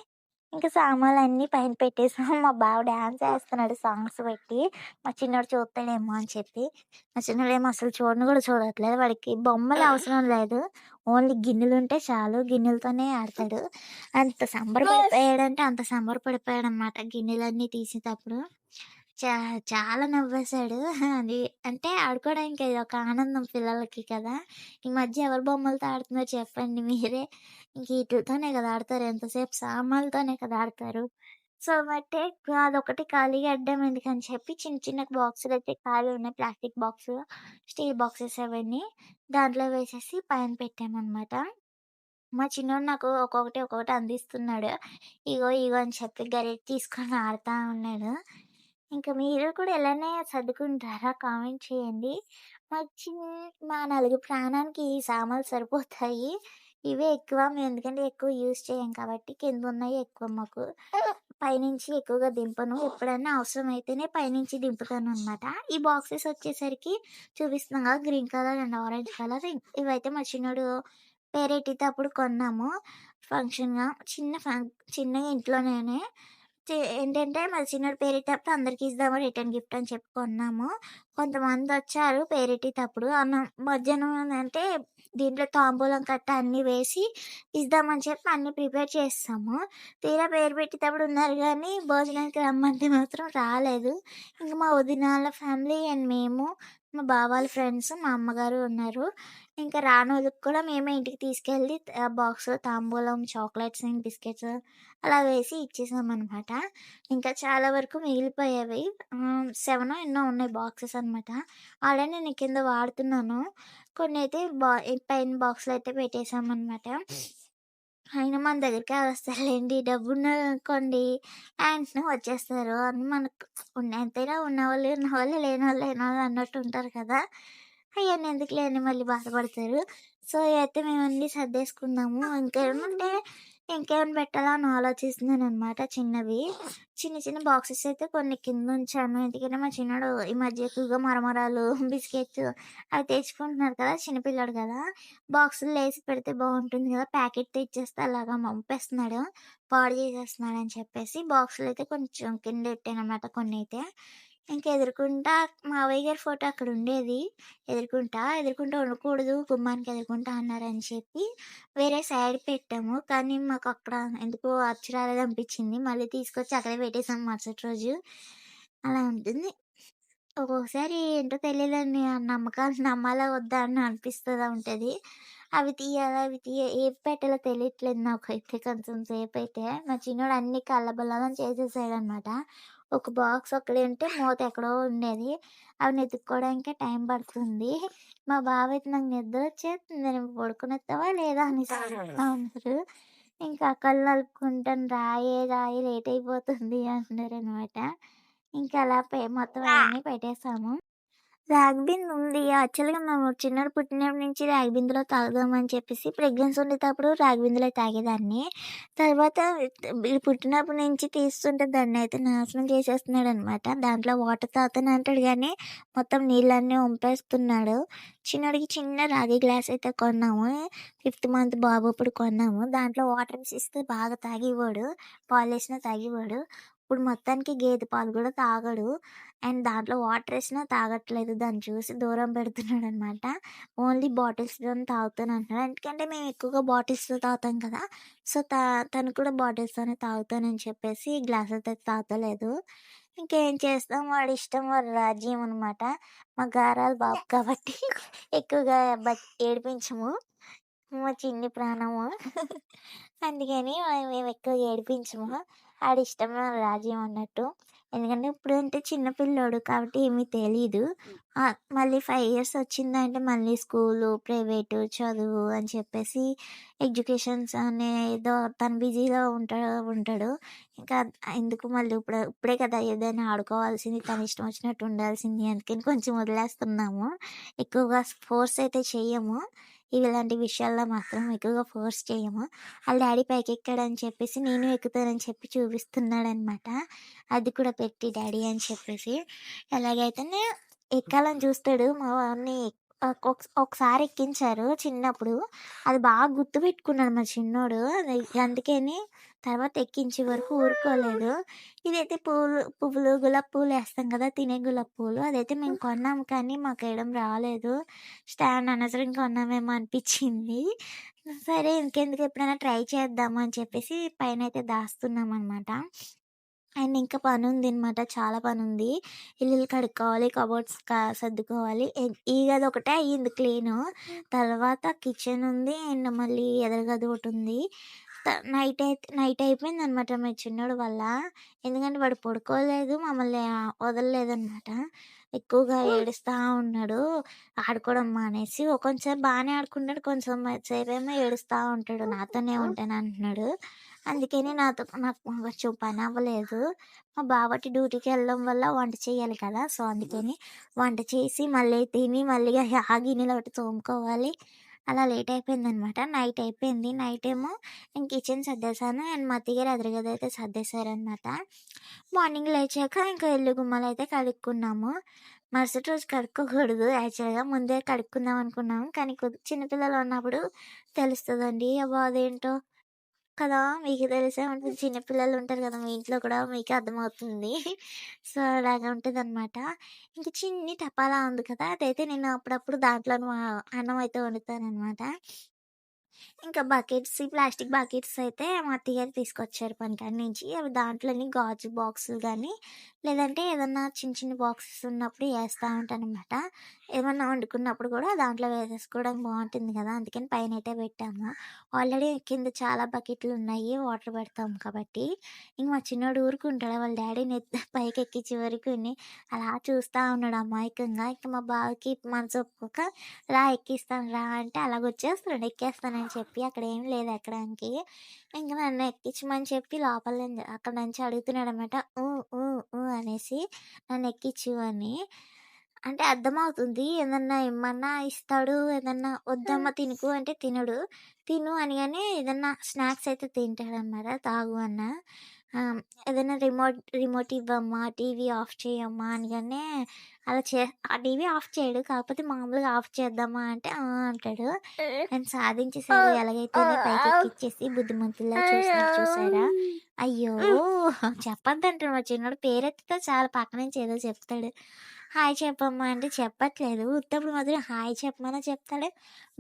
ఇంక సామాన్లన్నీ పైన పెట్టేసాం. మా బావ డాన్స్ ఏస్తున్నాడు సాంగ్స్ పెట్టి. మా చిన్నోడు చూత్తడేమో అని చెప్పి. మా చిన్నోడేమో అసలు చూడను గూడా చూడట్లేదు. వాడికి బొమ్మలు అవసరం లేదు. ఓన్లీ గిన్నెలుంటే చాలు. గిన్నెలతోనే ఆడతాడు. అంత సంబరపడిపోయాడంటే అంత సంబరపడిపోయాడనమాట గిన్నెలన్నీ తీసేటప్పుడు. చా చాలా నవ్వేశాడు. అది అంటే ఆడుకోవడానికి అది ఒక ఆనందం పిల్లలకి కదా! ఈ మధ్య ఎవరి బొమ్మలతో ఆడుతున్నారు చెప్పండి మీరే. ఇంక ఈటిలతోనే కదా ఆడతారు. ఎంతసేపు సామాన్లతోనే కదా ఆడతారు. సో, బట్టే అదొకటి ఖాళీగా అడ్డం ఎందుకని చెప్పి చిన్న చిన్న బాక్సులయితే ఖాళీ ఉన్నాయి. ప్లాస్టిక్ బాక్సు, స్టీల్ బాక్సెస్ అవన్నీ. దాంట్లో వేసేసి పైన పెట్టామనమాట. మా చిన్నోడు నాకు ఒక్కొక్కటి అందిస్తున్నాడు. ఇగో అని చెప్పి గరిటె తీసుకొని ఆడుతా ఉన్నాడు. ఇంక మీరు కూడా ఇలానే సర్దుకుంటారా? కామెంట్ చేయండి. చిన్ మా నలుగురు ప్రాణానికి ఈ సామాన్లు సరిపోతాయి. ఇవే ఎక్కువ. మేము ఎందుకంటే ఎక్కువ యూజ్ చేయం కాబట్టి కిందున్నయి ఎక్కువ మాకు. పైనుంచి ఎక్కువగా దింపను. ఎప్పుడన్నా అవసరమైతేనే పైనుంచి దింపుతాననమాట. ఈ బాక్సెస్ వచ్చేసరికి చూపిస్తున్నాం కదా! Green colour and orange colour. ఇవైతే మా చిన్నోడు పేరేటితే అప్పుడు కొన్నాము. ఫంక్షన్‌గా చిన్నగా ఇంట్లోనేనే. ఏంటంటే మా చిన్నోడి పేరేటప్పుడు అందరికి ఇద్దాము రిటర్న్ గిఫ్ట్ అని చెప్పి కొన్నాము. కొంతమందొచ్చారు పేరెట్టేటప్పుడు. మధ్యాహ్నం అంటే దీంట్లో తాంబూలం కట్ట అన్నీ వేసి ఇద్దామని చెప్పి అన్నీ ప్రిపేర్ చేసేసాము. తీరా పేరు పెట్టేటప్పుడు ఉన్నారు గానీ భోజనానికి రమ్మంటే మాత్రం రాలేదు. ఇంక మా వదినాల ఫ్యామిలీ అండ్ మేము, మా బావ వాళ్ళ ఫ్రెండ్స్, మా అమ్మగారు ఉన్నారు. ఇంకా రానోళ్ళకి కూడా మేమే ఇంటికి తీసుకెళ్ళి బాక్స్‌లో తాంబూలం, చాక్లెట్స్ అండ్ బిస్కెట్స్ అలా వేసి ఇచ్చేసామనమాట. ఇంకా చాలా వరకు మిగిలిపోయేవి. 7 ఎన్నో ఉన్నాయి బాక్సెస్ అనమాట. ఆల్రెడీ నేను కింద వాడుతున్నాను. కొన్నైతే పైన బాక్స్‌లో అయితే పెట్టేసామనమాట. అయినా మన దగ్గరికి ఎవరొస్తారులెండి. డబ్బున్నోళ్ళనుకోండి వెంటనే వచ్చేస్తారు. అని మనకు ఎంతైనా ఉన్నవాళ్ళు, లేనోళ్ళు అన్నట్టు ఉంటారు కదా! అయన్నీ ఎందుకులే అని మళ్ళీ బాధపడతారు. సో, అయితే మేమన్నీ సర్దేసుకున్నాము. ఇంకేమన్నా పెట్టాలా అని ఆలోచిస్తున్నాననమాట చిన్నవి. చిన్న బాక్సెస్ అయితే కొన్ని కిందుంచాను. ఎందుకంటే మా చిన్నోడు ఈ మధ్య ఎక్కువగా మరమరాలు, బిస్కెట్స్ అవి తెచ్చుకుంటున్నారు కదా! చిన్న పిల్లోడు కదా! బాక్సుల్లో ఏసి పెడితే బావుంటుంది గదా! ప్యాకెట్‌తో ఇచ్చేస్తే అలాగా మంపేస్తున్నాడు. పాడు చేసేస్తున్నాడని చెప్పేసి బాక్సులో అయితే కొంచెం కిందెట్టాననమాట కొన్నైతే. ఇంక ఎదురుగుంటా మావయ్య గారి ఫోటో అక్కడుండేది. ఎదురుగుంటా ఉండకూడదు గుమ్మానికి ఎదురుగుంటా అన్నారని చెప్పి వేరే సైడ్ పెట్టాము. కానీ మాకక్కడ ఎందుకో అచ్చు రాలేదనిపించింది. మళ్ళీ తీసుకొచ్చి అక్కడే పెట్టేసాం మరుసటి రోజు. అలా ఉంటుంది. ఒక్కొక్కసారి ఏంటో తెలీదండి. ఆ నమ్మకాలు నమ్మాలా వద్దా అని అనిపిస్తదా ఉంటది. అవి ఏవి పెట్టాలో తెలియట్లేదు నాకైతే కొంచెం సేపయితే. మా చిన్నోడు అన్నీ కల్లబల్లలం చేసేసాడనమాట. ఒక బాక్స్ ఒక్కడుంటే మూత ఎక్కడో ఉండేది. అవి వెతుక్కోవడానికే టైం పడుతుంది. మా బావైతే నాకు నిద్రొచ్చేస్తుంది నువ్వు పడుకొనొత్తావా లేదా అనేసి అడుగుతా ఉన్నారు. ఇంకా కళ్ళు నలుపుకుంటాను రాయే లేట్ అయిపోతుంది అంటున్నారనమాట. ఇంకా అలా మొత్తం అవన్నీ పెట్టేసాము. రాగి బిందె ఉంది. యాక్చువల్‌గా మేము చిన్నోడు పుట్టినప్పటి నుంచి రాగి బిందెలో తాగుదామని చెప్పేసి ప్రెగ్నెన్సీ ఉండేటప్పుడు రాగి బిందెలో తాగేదాన్ని. తర్వాత వీడు పుట్టినప్పటి నుంచి తీస్తుంటే దాన్నయితే నాశనం చేసేస్తున్నాడనమాట. దాంట్లో వాటర్ తాగుతానంటాడు గానీ మొత్తం నీళ్ళన్నీ వంపేస్తున్నాడు. చిన్నోడికి చిన్న రాగి గ్లాస్ అయితే కొన్నాము. 5th మంత్ బాబు అప్పుడు కొన్నాము. దాంట్లో వాటర్ ఏసిస్తే బాగా తాగేవాడు. పాలేసినా తాగేవాడు. ఇప్పుడు మొత్తానికి గేదె పాలు కూడా తాగడు. అండ్ దాంట్లో వాటరేసినా తాగట్లేదు. దాన్ని చూసి దూరం పెడుతున్నాడనమాట. ఓన్లీ బాటిల్స్‌లోనే తాగుతానంటున్నాడు. ఎందుకంటే మేము ఎక్కువగా బాటిల్స్‌లో తాగుతాం కదా! సో, తను కూడా బాటిల్స్‌తోనే తాగుతానని చెప్పేసి గ్లాసులతో అయితే తాగలేదు. ఇంకేం చేస్తాం వాడి ఇష్టం, వాడి రాజ్యం అనమాట. మా గారాల బాబు కాబట్టి ఎక్కువగా ఏడిపించము. మా చిన్ని ప్రాణము. అందుకని మేము ఎక్కువ ఏడిపించము. ఆడిష్టమే రాజ్యం అన్నట్టు. ఎందుకంటే ఇప్పుడంటే చిన్న పిల్లోడు కాబట్టి ఏమీ తెలీదు. మళ్ళీ 5 ఇయర్స్ వచ్చిందంటే మళ్ళీ స్కూలు, ప్రైవేటు, చదువు అని చెప్పేసి ఎడ్యుకేషన్స్ అనే ఏదో తను బిజీలో ఉంటాడు. ఇంకా ఎందుకు మళ్ళీ ఇప్పుడే కదా ఏదైనా ఆడుకోవాల్సింది, తన ఇష్టం వచ్చినట్టు ఉండాల్సింది. అందుకని కొంచెం వదిలేస్తున్నాము. ఎక్కువగా ఫోర్స్ అయితే చెయ్యము. ఇలాంటి విషయాల్లో మాత్రం ఎక్కువగా ఫోర్స్ చేయము. వాళ్ళ డాడీ పైకెక్కాడని చెప్పేసి నేను ఎక్కుతానని చెప్పి చూపిస్తున్నాడనమాట. అది కూడా పెట్టి డాడీ అని చెప్పేసి. ఎలాగైతేనే ఎక్కాలని చూస్తాడు. మా వాడిని ఒకసారి ఎక్కించారు చిన్నప్పుడు. అది బాగా గుర్తుపెట్టుకున్నాడు మా చిన్నోడు. అందుకని తర్వాత ఎక్కించే వరకు ఊరుకోలేదు. ఇదైతే పువ్వులు గులాబీ పువ్వులు వేస్తాం కదా, తినే గులాబీ పువ్వులు. అదైతే మేము కొన్నాము కానీ మాకు వేయడం రాలేదు. స్టాండ్ అనవసరం కొన్నామేమో అనిపించింది. సరే ఇంకెందుకు ఎప్పుడైనా ట్రై చేద్దాము అని చెప్పేసి పైన అయితే దాస్తున్నాం అనమాట. అండ్ ఇంకా పనుంది అనమాట, చాలా పనుంది. ఇల్లులు కడుక్కోవాలి, కబోర్డ్స్ సర్దుకోవాలి. ఈ గది ఒకటే అయ్యింది క్లీను. తర్వాత కిచెన్ ఉంది అండ్ మళ్ళీ ఎదురుగది ఒకటి ఉంది. నైట్ అయిపోయిందనమాట మా చిన్నోడు వల్ల. ఎందుకంటే వాడు పడుకోలేదు, మమ్మల్ని వదలలేదనమాట. ఎక్కువగా ఏడుస్తా ఉన్నాడు ఆడుకోవడం మానేసి. కొంచెం బాగానే ఆడుకుంటాడు, కొంచెం సేపేమో ఏడుస్తా ఉంటాడు, నాతోనే ఉంటాను అంటున్నాడు. అందుకని నాకు కొంచెం పని అవ్వలేదు. మా బావటి డ్యూటీకి వెళ్ళడం వల్ల వంట చేయాలి కదా, సో అందుకని వంట చేసి మళ్ళీ తిని మళ్ళీ ఆ గిన్నెలు ఒకటి తోముకోవాలి. అలా లేట్ అయిపోయిందనమాట. నైట్ అయిపోయింది. నైట్ ఏమో నేను కిచెన్ సర్దేశాను అండ్ మా అత్తయ్య గారు ఎదురుగది అయితే సర్దేశారనమాట. మార్నింగ్ లేచాక ఇంకా ఇల్లు గుమ్మలు అయితే కడుక్కున్నాము. మరుసటి రోజు కడుక్కోకూడదు యాక్చువల్గా, ముందే కడుక్కుందాం అనుకున్నాము. కానీ చిన్నపిల్లలు ఉన్నప్పుడు తెలుస్తుందండి అబ్బా అదేంటో కదా, మీకు తెలిసే ఉంటుంది. చిన్నపిల్లలు ఉంటారు కదా మీ ఇంట్లో కూడా, మీకే అర్థమవుతుంది. సో అలాగా ఉంటుందన్నమాట. ఇంక చిన్ని టపాలా ఉంది కదా, అదైతే నేను అప్పుడప్పుడు దాంట్లోనూ అన్నం అయితే వండుతానన్నమాట. ఇంకా బకెట్స్, ఈ ప్లాస్టిక్ బకెట్స్ అయితే మా అత్తయ్య గారు తీసుకొచ్చారు పనికాడ నుంచి. అవి దాంట్లోని గాజు బాక్సులు కానీ లేదంటే ఏదన్నా చిన్న చిన్న బాక్సెస్ ఉన్నప్పుడు వేస్తూ ఉంటానన్నమాట. ఏమన్నా వండుకున్నప్పుడు కూడా దాంట్లో వేసేసుకోవడానికి బాగుంటుంది కదా, అందుకని పైన అయితే పెట్టాము. ఆల్రెడీ కింద చాలా బకెట్లు ఉన్నాయి వాటర్ పెడతాం కాబట్టి. ఇంక మా చిన్నోడు ఊరుకుంటాడు, వాళ్ళ డాడీని పైకి ఎక్కించే వరకు అలా చూస్తూ ఉన్నాడు అమాయకంగా. ఇంకా మా బావకి మనసు ఒప్పుకోక రా ఎక్కిస్తాను రా అంటే అలాగొచ్చేస్తున్నాడు, ఎక్కేస్తానని చెప్పి. అక్కడ ఏం లేదు ఎక్కడానికి. ఇంకా నన్ను ఎక్కించమని చెప్పి లోపల అక్కడ నుంచి అడుగుతున్నాడు అనమాట, ఊ ఊ ఊ అనేసి నన్ను ఎక్కించు అని. అంటే అర్థమవుతుంది, ఏదన్నా ఇమ్మన్నా ఇస్తాడు, ఏదన్నా వద్దమ్మ తినుకు అంటే తినడు. తిను అనగానే ఏదన్నా స్నాక్స్ అయితే తింటాడనమాట, తాగు అన్న. ఏదైనా రిమోట్ ఇవ్వమ్మా, టీవీ ఆఫ్ చేయమ్మా అనగానే అలా ఆ టీవీ ఆఫ్ చేయడు, కాకపోతే మామూలుగా ఆఫ్ చేద్దామా అంటే అంటాడు. నేను సాధించేసాడు ఎలాగైతేనే, పైకి ఎక్కిచ్చేసి బుద్ధిమంతుల్లా చూసారా. అయ్యో చెప్పొద్దంటాడు మా చిన్నోడు, పేరెత్తితే చాలా పక్క నుంచి ఏదో చెప్తాడు. హాయ్ చెప్పమ్మా అంటే చెప్పట్లేదు, ఉత్తప్పుడు మాత్రం హాయ్ చెప్పమని చెప్తాడు,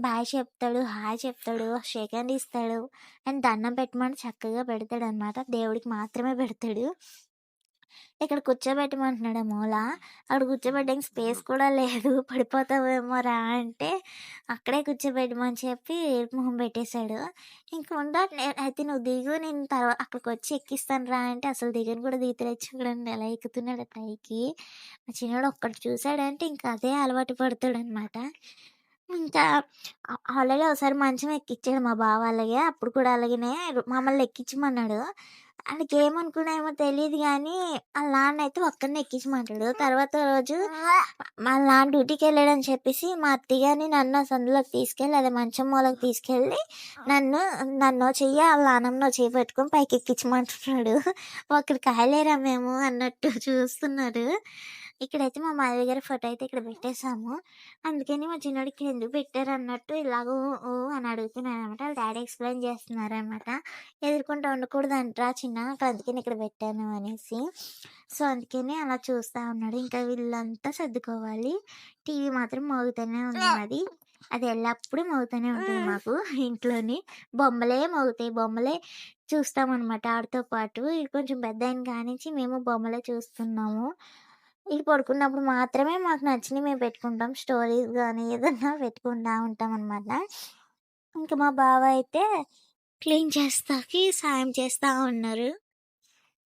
బాయ్ చెప్తాడు, హాయ్ చెప్తాడు, షేక్ హ్యాండ్ ఇస్తాడు అండ్ దండం పెట్టమని చక్కగా పెడతాడు అనమాట. దేవుడికి మాత్రమే పెడతాడు. ఇక్కడ కూర్చోబెట్టమంటున్నాడు మూల. అక్కడ కూర్చోబెట్టడానికి స్పేస్ కూడా లేదు. పడిపోతావేమో రా అంటే అక్కడే కూర్చోబెట్టమని చెప్పి మొహం పెట్టేశాడు. ఇంక అయితే నువ్వు దిగు, నేను తర్వాత అక్కడికి వచ్చి ఎక్కిస్తాను రా అంటే అసలు దిగను కూడా దిగుతలేదు. చూడండి ఎలా ఎక్కుతున్నాడు పైకి. మా చిన్నోడు ఒక్కటి చూసాడంటే ఇంకా అదే అలవాటు పడతాడనమాట. ఇంకా ఆల్రెడీ ఒకసారి మంచం ఎక్కిచ్చాడు మా బావ అలాగే. అప్పుడు కూడా అలాగనే మమ్మల్ని ఎక్కించమన్నాడు. ఆయనకేమనుకున్నామో తెలీదు గానీ ఆళ్ళ నాన్నయితే ఒక్కడినే ఎక్కించమంటాడు. తర్వాత రోజు వాళ్ళ నాన్న డ్యూటీకెళ్ళాడని చెప్పేసి మా అత్తయ్య గారిని నన్ను సందులోకి తీసుకెళ్ళి, అదే మంచం మూలకి తీసుకెళ్ళి నన్నో చెయ్యి ఆళ్ళ నాన్నమ్మనో చెయ్యి పట్టుకొని పైకెక్కించమంటున్నాడు. ఒకరు కాయలేరా మేము అన్నట్టు చూస్తున్నారు. ఇక్కడైతే మా మామయ్య గారి ఫోటో అయితే ఇక్కడ పెట్టేసాము. అందుకని మా చిన్నోడు ఇక్కడ ఎందుకు పెట్టారన్నట్టు ఇలాగ ఊ అని అడుగుతున్నాడనమాట. వాళ్ళ డాడీ ఎక్స్‌ప్లెయిన్ చేస్తున్నారనమాట. ఎదురుకుంటా ఉండకూడదంటరా చిన్న, అక్కడ అందుకని ఇక్కడ పెట్టాను అనేసి. సో అందుకని అలా చూస్తా ఉన్నాడు. ఇంకా వీళ్ళంతా సర్దుకోవాలి. టీవీ మాత్రం మోగుతూనే ఉంది మాది. అది ఎల్లప్పుడూ మోగుతూనే ఉంటుంది మాకు ఇంట్లోని. బొమ్మలే మోగుతాయి, బొమ్మలే చూస్తామనమాట ఆడితో పాటు. ఇది కొంచెం పెద్దాయన కానించి మేము బొమ్మలే చూస్తున్నాము. ఇది పడుకున్నప్పుడు మాత్రమే మాకు నచ్చినవి మేము పెట్టుకుంటాం. స్టోరీస్ గానీ ఏదన్నా పెట్టుకుంటా ఉంటామనమాట. ఇంకా మా బావ అయితే క్లీన్ చేస్తాకి సాయం చేస్తా ఉన్నారు.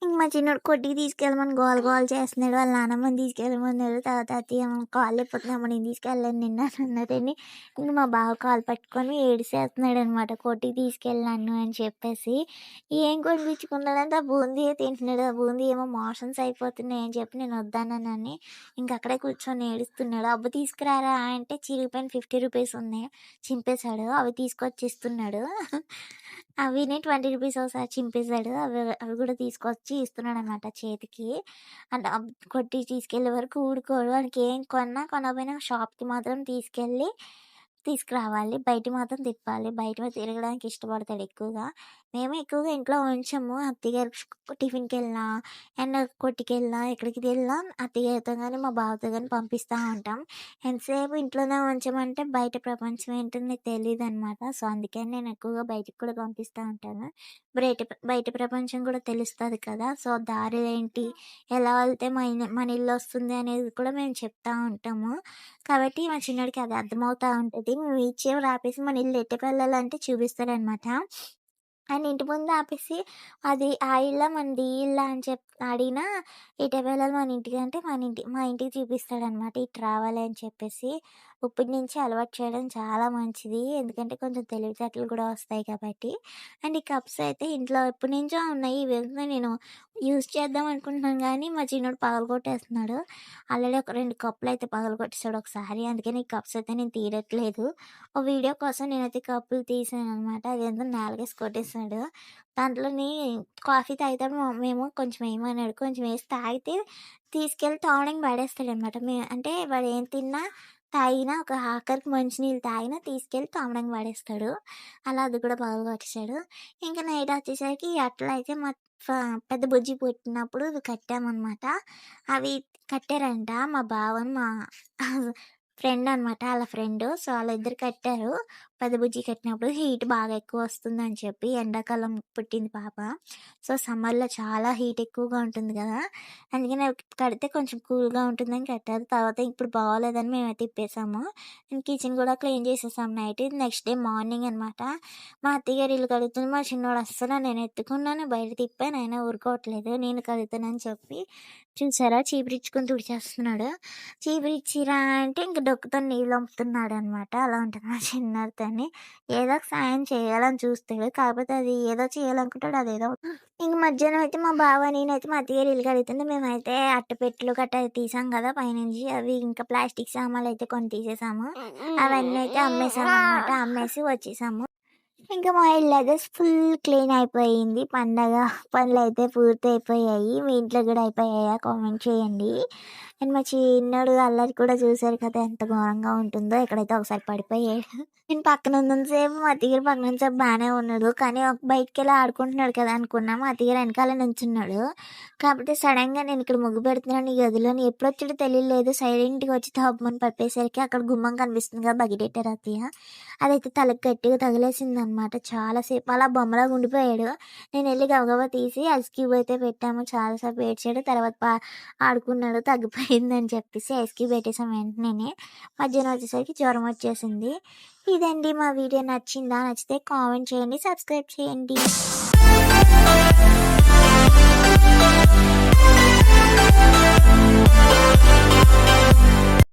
ఇంక మా చిన్నోడు కొట్టికి తీసుకెళ్ళమని గోల గోల చేస్తున్నాడు. వాళ్ళ నాన్నమ్మని తీసుకెళ్ళమన్నాడు. తర్వాత అత్తయ్య కాళ్ళు లేకపోతున్నామని నేను తీసుకెళ్ళాను నిన్న అన్నారని ఇంక మా బావ కాలు పట్టుకొని ఏడిసేస్తున్నాడు అనమాట. కొట్టికి తీసుకెళ్ళాను అని చెప్పేసి. ఏం కొనిపించుకున్నాడంటే ఆ బూందీ తింటున్నాడు. ఆ బూందీ ఏమో మోషన్స్ అయిపోతున్నాయి అని చెప్పి నేను వద్దానని ఇంక అక్కడే కూర్చొని ఏడుస్తున్నాడు. అబ్బు తీసుకురారా అంటే చిరిగిపోయిన 50 రూపీస్ ఉన్నాయి చింపేశాడు. అవి తీసుకొచ్చి ఇస్తున్నాడు. అవిని 20 రూపీస్ ఒకసారి చింపేశాడు. అవి అవి కూడా తీసుకొచ్చి ఇస్తున్నాడు అనమాట చేతికి. అంటే కొట్టి తీసుకెళ్ళే వరకు ఊరుకోడు. వాడికి ఏం కొనకపోయినా షాప్కి మాత్రం తీసుకురావాలి. బయట మాత్రం తిప్పాలి. బయట తిరగడానికి ఇష్టపడతాడు ఎక్కువగా. మేము ఎక్కువగా ఇంట్లో ఉంచము. అత్తయ్యగారు టిఫిన్కి వెళ్ళినా అండ్ కొట్టుకి వెళ్ళినా ఎక్కడికి వెళ్ళినా అత్తయ్యగారితో కానీ మా బావతో కానీ పంపిస్తూ ఉంటాం. ఎంతసేపు ఇంట్లోనే ఉంచమంటే బయట ప్రపంచం ఏంటో నాకు తెలియదు అనమాట. సో అందుకని నేను ఎక్కువగా బయటికి కూడా పంపిస్తూ ఉంటాను. బయట బయట ప్రపంచం కూడా తెలుస్తుంది కదా. సో దారి ఏంటి, ఎలా వెళ్తే మన ఇల్లు వస్తుంది అనేది కూడా మేము చెప్తా ఉంటాము. కాబట్టి మా చిన్నోడికి అది అర్థమవుతా ఉంటుంది. మేము ఇచ్చేవి ఆపేసి మన ఇల్లు ఎట్ట వెళ్ళాలంటే చూపిస్తాడనమాట. ఆయన ఇంటి ముందు ఆపేసి అది ఆ ఇల్లా మనది ఈ ఇల్లా అని అడిగినా ఎటు వెళ్ళాలి మన ఇంటికి అంటే మా ఇంటికి చూపిస్తాడనమాట. ఇటు రావాలి అని చెప్పేసి. ఇప్పటి నుంచి అలవాటు చేయడం చాలా మంచిది. ఎందుకంటే కొంచెం తెలివితేటలు కూడా వస్తాయి కాబట్టి. అండ్ ఈ కప్స్ అయితే ఇంట్లో ఎప్పటి నుంచో ఉన్నాయి. ఇవి నేను యూజ్ చేద్దాం అనుకుంటున్నాను కానీ మా చిన్నోడు పగలగొట్టేస్తున్నాడు. ఆల్రెడీ ఒక 2 కప్పులు అయితే పగలగొట్టేస్తాడు ఒకసారి. అందుకని ఈ కప్స్ అయితే నేను తీయట్లేదు. ఓ వీడియో కోసం నేనైతే కప్పులు తీసాను అనమాట. అదేందో నేలకేసి కొట్టేసాడు. దాంట్లోని కాఫీ తాగుతాడు. మేము కొంచెం వేయమన్నాడు. కొంచెం వేసి తాగితే తీసుకెళ్ళి తాగడానికి పడేస్తాడనమాట. అంటే వాడు ఏం తిన్నా తాగినా ఒక ఆఖరికి మంచినీళ్ళు తాగినా తీసుకెళ్ళి తాగడానికి పడేస్తాడు. అలా అది కూడా పగలగొట్టేసాడు. ఇంకా నైట్ వచ్చేసరికి అట్లా అయితే మా పెద్ద బుజ్జి పుట్టినప్పుడు కట్టామన్నమాట. అవి కట్టారంట మా బావని మా ఫ్రెండ్ అనమాట. వాళ్ళ ఫ్రెండ్. సో వాళ్ళిద్దరు కట్టారు. పెద్ద బుజ్జి కట్టినప్పుడు హీట్ బాగా ఎక్కువ వస్తుందని చెప్పి. ఎండాకాలం పుట్టింది పాప. సో సమ్మర్లో చాలా హీట్ ఎక్కువగా ఉంటుంది కదా. అందుకని అవి కడితే కొంచెం కూల్గా ఉంటుందని కట్టారు. తర్వాత ఇప్పుడు బాగోలేదని మేమైతే తిప్పేసాము. అండ్ కిచెన్ కూడా క్లీన్ చేసేసాం నైట్. నెక్స్ట్ డే మార్నింగ్ అనమాట. మా అత్తగారు ఇల్లు కడుగుతుంది. మా చిన్నోడు అస్సలు నేను ఎత్తుకున్నాను బయట తిప్పాను అయినా ఊరుకోవట్లేదు. నేను కడుగుతానని చెప్పి చూసారా చీపురిచ్చుకొని తుడిచేస్తున్నాడు. చీపురిచ్చిరా అంటే ఇంక డొక్కుతో నీళ్ళు వంపుతున్నాడు అనమాట. అలా ఉంటుంది మా చిన్నతని. ఏదో ఒక సాయం చేయాలని చూస్తాడు. కాకపోతే అది ఏదో చేయాలనుకుంటాడు అదేదో. ఇంక మధ్యాహ్నం అయితే మా బావ నేనైతే మా అత్తగారు ఇల్లు కడుగుతుంది. మేమైతే అట్టపెట్టెలు గట్ట తీసాం కదా పైనుంచి. అవి ఇంకా ప్లాస్టిక్ సామాన్లు అయితే కొన్ని తీసేసాము. అవన్నీ అయితే అమ్మేసాము అనమాట. అమ్మేసి వచ్చేసాము. ఇంకా మా ఇల్లు అయితే ఫుల్ క్లీన్ అయిపోయింది. పండగ పనులు అయితే పూర్తి అయిపోయాయి. మీ ఇంట్లో కూడా అయిపోయాయా కామెంట్ చేయండి. అండ్ మా చిన్నోడు అల్లరి కూడా చూసారు కదా ఎంత ఘోరంగా ఉంటుందో. ఎక్కడైతే ఒకసారి పడిపోయాడు. నేను పక్కన ఉన్నంతసేపు మా అత్తగారు పక్కన సేపు బాగానే ఉన్నాడు. కానీ బయటికి వెళ్ళి ఆడుకుంటున్నాడు కదా అనుకున్నాము. మా అత్తగారు వెనకాల నుంచున్నాడు. కాకపోతే సడన్గా నేను ఇక్కడ ముగ్గు పెడుతున్నాను ఈ గదిలోని ఎప్పుడు వచ్చాడో తెలియలేదు. సైలెంట్గా వచ్చి తప్పమని పట్టేసరికి అక్కడ గుమ్మం కనిపిస్తుంది కదా బగిటెట్టారు అత్తయ్య. అదైతే తలకి గట్టిగా తగిలేసింది అనమాట. చాలాసేపు అలా బొమ్మలాగా ఉండిపోయాడు. నేను వెళ్ళి గబగబా తీసి ఐస్ క్యూబ్ అయితే పెట్టాము. చాలాసేపు ఏడ్చాడు. తర్వాత ఆడుకున్నాడు తగ్గిపోయిందని చెప్పేసి ఐస్ క్యూబ్ పెట్టేసాం వెంటనే. మధ్యాహ్నం వచ్చేసరికి జ్వరం వచ్చేసింది. ఇదండి మా వీడియో. నచ్చిందా? నచ్చితే కామెంట్ చేయండి, సబ్స్క్రైబ్ చేయండి.